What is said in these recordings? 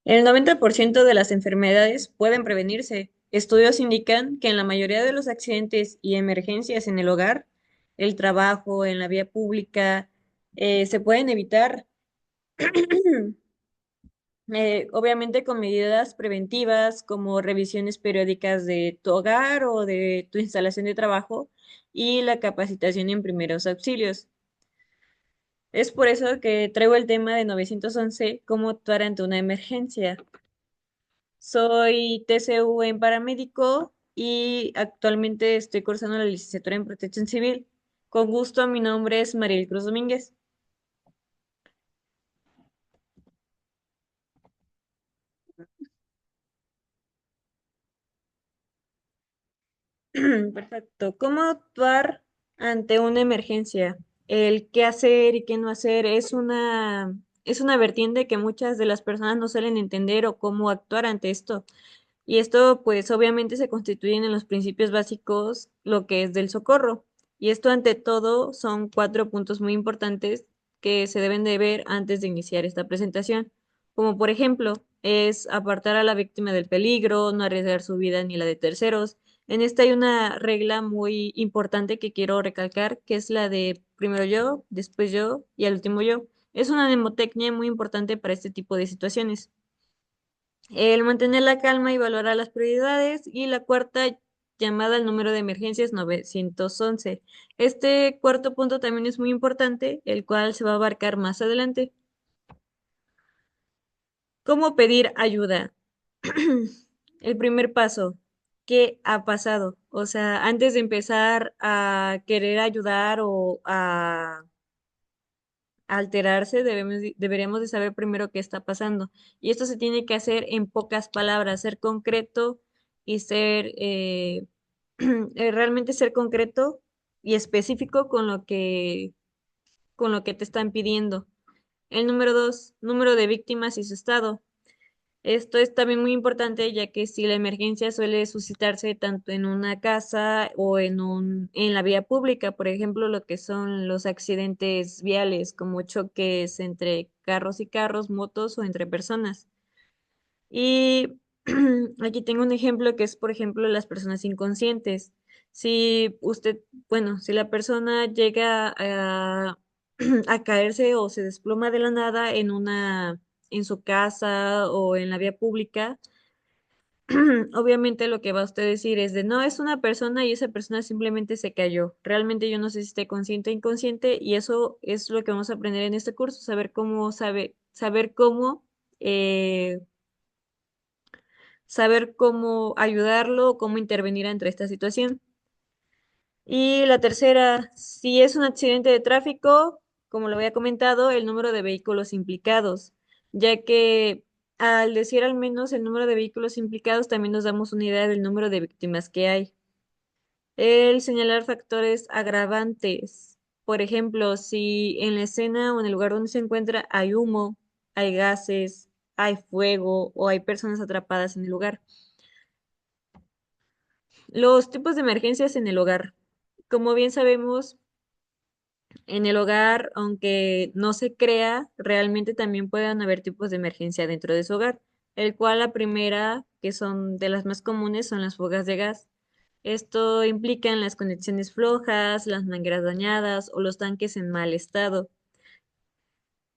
El 90% de las enfermedades pueden prevenirse. Estudios indican que en la mayoría de los accidentes y emergencias en el hogar, el trabajo, en la vía pública, se pueden evitar, obviamente con medidas preventivas como revisiones periódicas de tu hogar o de tu instalación de trabajo y la capacitación en primeros auxilios. Es por eso que traigo el tema de 911, cómo actuar ante una emergencia. Soy TCU en paramédico y actualmente estoy cursando la licenciatura en Protección Civil. Con gusto, mi nombre es Mariel Cruz Domínguez. Perfecto. ¿Cómo actuar ante una emergencia? El qué hacer y qué no hacer es una vertiente que muchas de las personas no suelen entender o cómo actuar ante esto. Y esto, pues, obviamente se constituyen en los principios básicos, lo que es del socorro. Y esto, ante todo, son cuatro puntos muy importantes que se deben de ver antes de iniciar esta presentación. Como por ejemplo, es apartar a la víctima del peligro, no arriesgar su vida ni la de terceros. En esta hay una regla muy importante que quiero recalcar, que es la de primero yo, después yo y al último yo. Es una mnemotecnia muy importante para este tipo de situaciones. El mantener la calma y valorar las prioridades. Y la cuarta llamada al número de emergencias 911. Este cuarto punto también es muy importante, el cual se va a abarcar más adelante. ¿Cómo pedir ayuda? El primer paso, ¿qué ha pasado? O sea, antes de empezar a querer ayudar o a alterarse, deberíamos de saber primero qué está pasando. Y esto se tiene que hacer en pocas palabras, ser concreto y ser, realmente ser concreto y específico con lo que te están pidiendo. El número dos, número de víctimas y su estado. Esto es también muy importante, ya que si la emergencia suele suscitarse tanto en una casa o en la vía pública, por ejemplo, lo que son los accidentes viales, como choques entre carros y carros, motos o entre personas. Y aquí tengo un ejemplo que es, por ejemplo, las personas inconscientes. Si usted, bueno, si la persona llega a caerse o se desploma de la nada en su casa o en la vía pública, obviamente lo que va a usted decir es de no, es una persona y esa persona simplemente se cayó. Realmente yo no sé si esté consciente o inconsciente, y eso es lo que vamos a aprender en este curso, eh, saber cómo ayudarlo o cómo intervenir ante esta situación. Y la tercera, si es un accidente de tráfico, como lo había comentado, el número de vehículos implicados, ya que al decir al menos el número de vehículos implicados, también nos damos una idea del número de víctimas que hay. El señalar factores agravantes. Por ejemplo, si en la escena o en el lugar donde se encuentra hay humo, hay gases, hay fuego o hay personas atrapadas en el lugar. Los tipos de emergencias en el hogar. Como bien sabemos, en el hogar, aunque no se crea, realmente también pueden haber tipos de emergencia dentro de su hogar, el cual la primera, que son de las más comunes, son las fugas de gas. Esto implica en las conexiones flojas, las mangueras dañadas o los tanques en mal estado.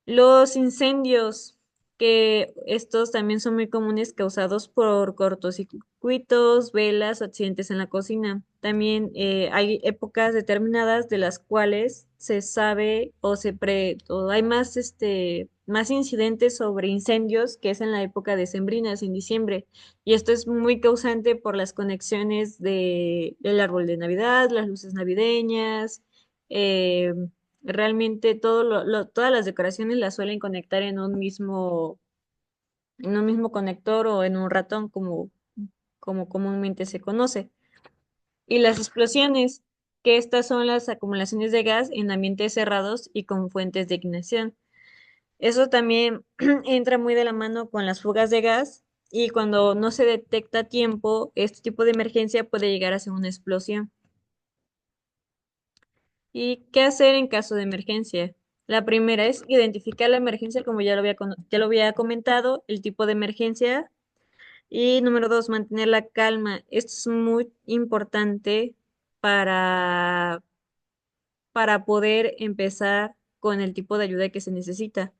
Los incendios, que estos también son muy comunes, causados por cortocircuitos, velas o accidentes en la cocina. También hay épocas determinadas de las cuales se sabe o hay más incidentes sobre incendios, que es en la época decembrinas, en diciembre. Y esto es muy causante por las conexiones del árbol de Navidad, las luces navideñas. eh, Realmente todas las decoraciones las suelen conectar en un mismo conector o en un ratón, como comúnmente se conoce. Y las explosiones, que estas son las acumulaciones de gas en ambientes cerrados y con fuentes de ignición. Eso también entra muy de la mano con las fugas de gas, y cuando no se detecta a tiempo, este tipo de emergencia puede llegar a ser una explosión. ¿Y qué hacer en caso de emergencia? La primera es identificar la emergencia, como ya lo había comentado, el tipo de emergencia. Y número dos, mantener la calma. Esto es muy importante para, para poder empezar con el tipo de ayuda que se necesita.